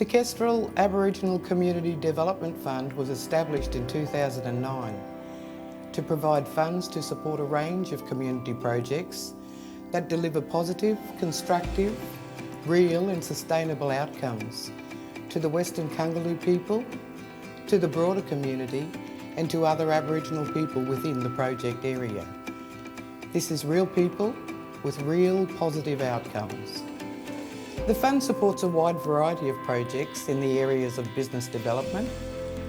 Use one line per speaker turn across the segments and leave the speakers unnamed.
The Kestrel Aboriginal Community Development Fund was established in 2009 to provide funds to support a range of community projects that deliver positive, constructive, real and sustainable outcomes to the Western Kangoulu people, to the broader community and to other Aboriginal people within the project area. This is real people with real positive outcomes. The fund supports a wide variety of projects in the areas of business development,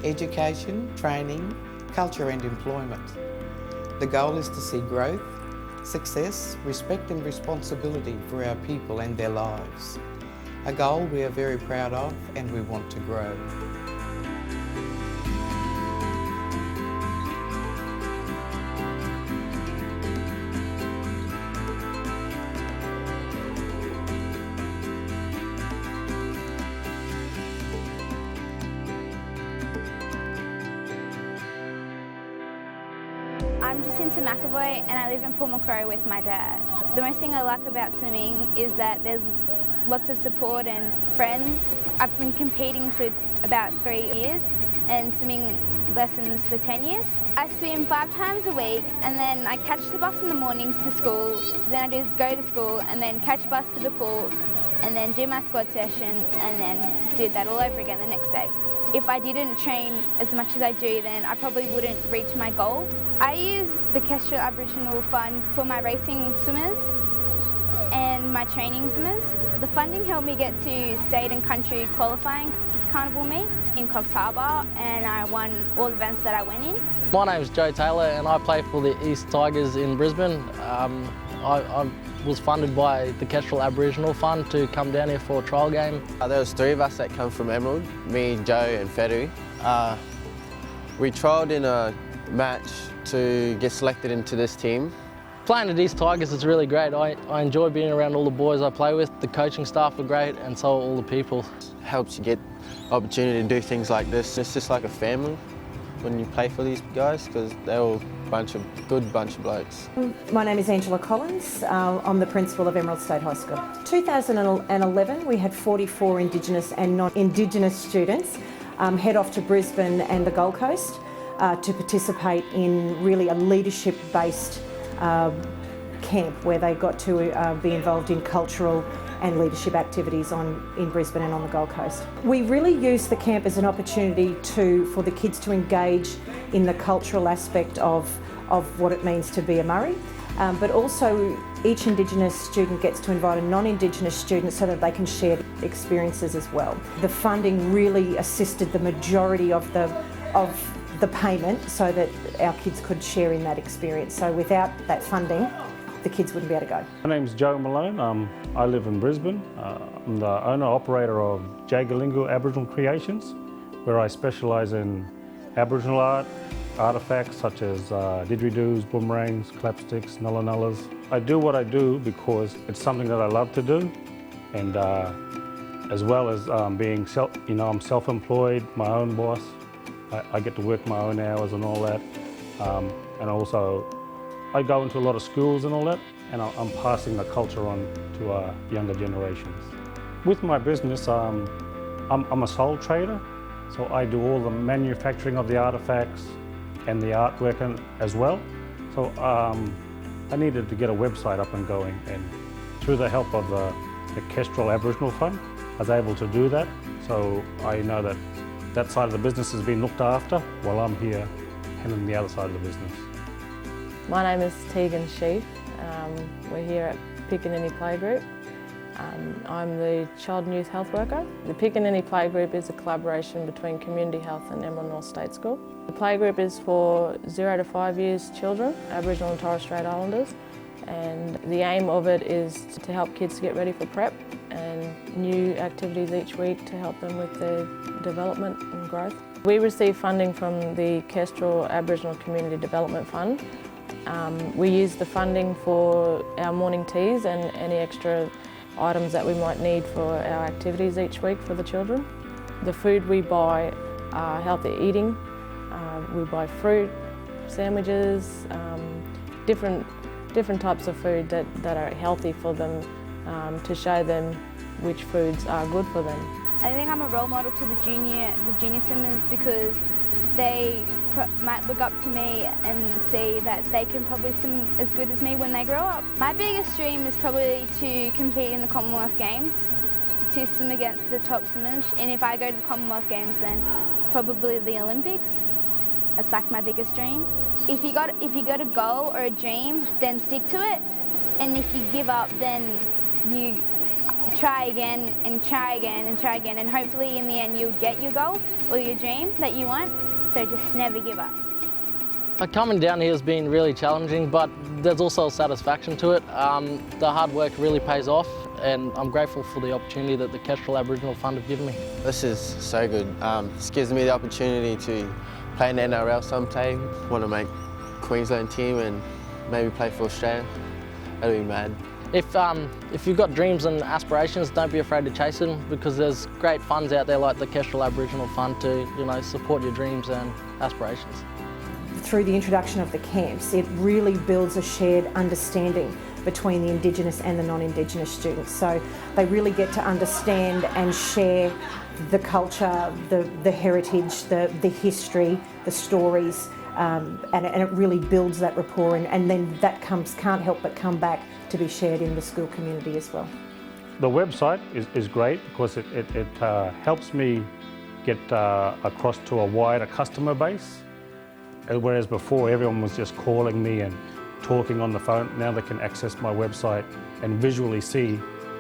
education, training, culture and employment. The goal is to see growth, success, respect and responsibility for our people and their lives. A goal we are very proud of and we want to grow.
I'm Jacinta McAvoy and I live in Pulmacrow with my dad. The most thing I like about swimming is that there's lots of support and friends. I've been competing for about 3 years and swimming lessons for 10 years. I swim 5 times a week and then I catch the bus in the mornings to school. Then I go to school and then catch a bus to the pool and then do my squad session and then do that all over again the next day. If I didn't train as much as I do, then I probably wouldn't reach my goal. I use the Kestrel Aboriginal Fund for my racing swimmers and my training swimmers. The funding helped me get to state and country qualifying carnival meets in Coffs Harbour and I won all the events that I went in.
My name's Joe Taylor and I play for the East Tigers in Brisbane. I was funded by the Kestrel Aboriginal Fund to come down here for a trial game.
There was 3 of us that come from Emerald, me, Joe and Fedu. We trialled in a match to get selected into this team.
Playing at East Tigers is really great. I enjoy being around all the boys I play with. The coaching staff are great and so are all the people.
Helps you get opportunity to do things like this. It's just like a family when you play for these guys because they're all a good bunch of blokes.
My name is Angela Collins. I'm the principal of Emerald State High School. 2011 we had 44 Indigenous and non-Indigenous students head off to Brisbane and the Gold Coast to participate in really a leadership-based camp where they got to be involved in cultural and leadership activities in Brisbane and on the Gold Coast. We really used the camp as an opportunity for the kids to engage in the cultural aspect of what it means to be a Murri, but also each Indigenous student gets to invite a non-Indigenous student so that they can share experiences as well. The funding really assisted the majority of the payment so that our kids could share in that experience. So without that funding, the kids wouldn't be able to go.
My name's Joe Malone. I live in Brisbane. I'm the owner-operator of Jagalingu Aboriginal Creations, where I specialise in Aboriginal art, artefacts such as didgeridoos, boomerangs, clapsticks, nulla nullas. I do what I do because it's something that I love to do, and as well as being I'm self-employed, my own boss. I get to work my own hours and all that, and also I go into a lot of schools and all that, and I'm passing the culture on to younger generations. With my business, I'm a sole trader, so I do all the manufacturing of the artefacts and the artwork as well. So I needed to get a website up and going, and through the help of the Kestrel Aboriginal Fund, I was able to do that. So I know that side of the business has been looked after while I'm here handling the other side of the business.
My name is Tegan Sheaf. We're here at Pickaninny Playgroup. I'm the Child and Youth Health Worker. The Pickaninny Playgroup is a collaboration between Community Health and Emerald North State School. The playgroup is for 0 to 5 years children, Aboriginal and Torres Strait Islanders, and the aim of it is to help kids get ready for prep and new activities each week to help them with their development and growth. We receive funding from the Kestrel Aboriginal Community Development Fund. We use the funding for our morning teas and any extra items that we might need for our activities each week for the children. The food we buy are healthy eating. We buy fruit, sandwiches, different types of food that are healthy for them to show them which foods are good for them.
I think I'm a role model to the junior swimmers because they might look up to me and see that they can probably swim as good as me when they grow up. My biggest dream is probably to compete in the Commonwealth Games, to swim against the top swimmers, and if I go to the Commonwealth Games then probably the Olympics. That's like my biggest dream. If you got a goal or a dream, then stick to it, and if you give up then you try again and try again and try again, and hopefully in the end you'll get your goal or your dream that you want, so just never give up.
Coming down here has been really challenging, but there's also a satisfaction to it. The hard work really pays off, and I'm grateful for the opportunity that the Kestrel Aboriginal Fund have given me.
This is so good. This gives me the opportunity to play in NRL someday. Want to make Queensland team and maybe play for Australia. That'd be mad. If you've got dreams and aspirations, don't be afraid to chase them, because there's great funds out there like the Kestrel Aboriginal Fund to support your dreams and aspirations.
Through the introduction of the camps, it really builds a shared understanding between the Indigenous and the non-Indigenous students. So they really get to understand and share the culture, the heritage, the history, the stories, and it really builds that rapport, and then that can't help but come back to be shared in the school community as well.
The website is great because it helps me get across to a wider customer base. Whereas before everyone was just calling me and talking on the phone, now they can access my website and visually see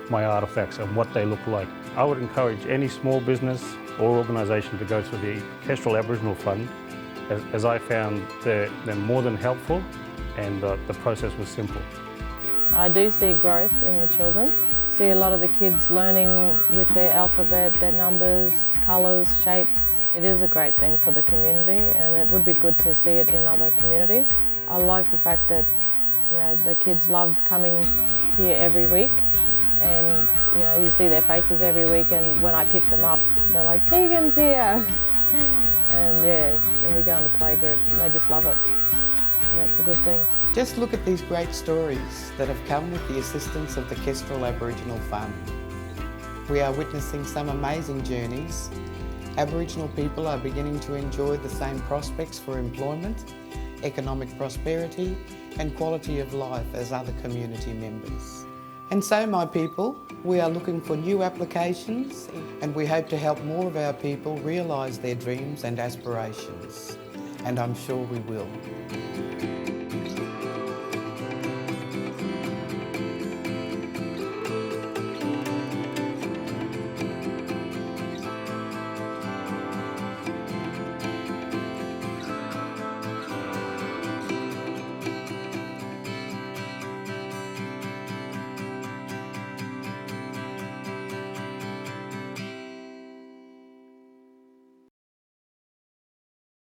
my artefacts and what they look like. I would encourage any small business or organisation to go to the Kestrel Aboriginal Fund, as I found they're more than helpful, and the process was simple.
I do see growth in the children. See a lot of the kids learning with their alphabet, their numbers, colours, shapes. It is a great thing for the community, and it would be good to see it in other communities. I like the fact that the kids love coming here every week, and you see their faces every week, and when I pick them up they're like, "Tegan's here!" and we go on the playgroup and they just love it, and it's a good thing.
Just look at these great stories that have come with the assistance of the Kestrel Aboriginal Fund. We are witnessing some amazing journeys. Aboriginal people are beginning to enjoy the same prospects for employment, economic prosperity and quality of life as other community members. And so, my people, we are looking for new applications, and we hope to help more of our people realise their dreams and aspirations. And I'm sure we will.